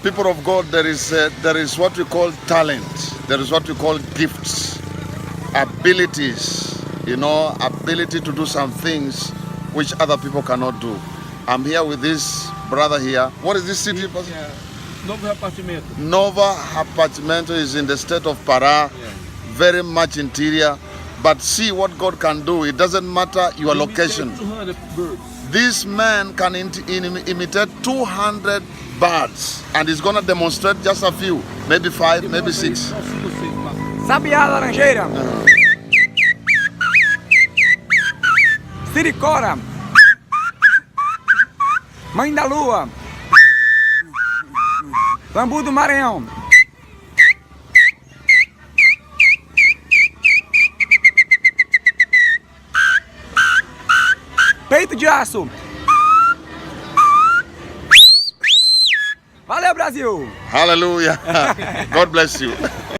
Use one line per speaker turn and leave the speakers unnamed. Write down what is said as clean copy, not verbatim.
People of God, there is what we call talent. There is what we call gifts, abilities. You know, ability to do some things which other people cannot do. I'm here with this brother here. What is this city?
Yeah. Novo repartimento.
Novo repartimento is in the state of Pará.
Yeah.
Very much interior. But see what God can do. It doesn't matter your location.
200 birds.
This man can imitate 200 birds, and he's gonna demonstrate just a few, maybe 5, maybe 6.
Sabiá laranjeira. Siricora. Mãe da lua. Bambu do Maranhão. Peito de aço. Valeu, Brasil.
Hallelujah. God bless you.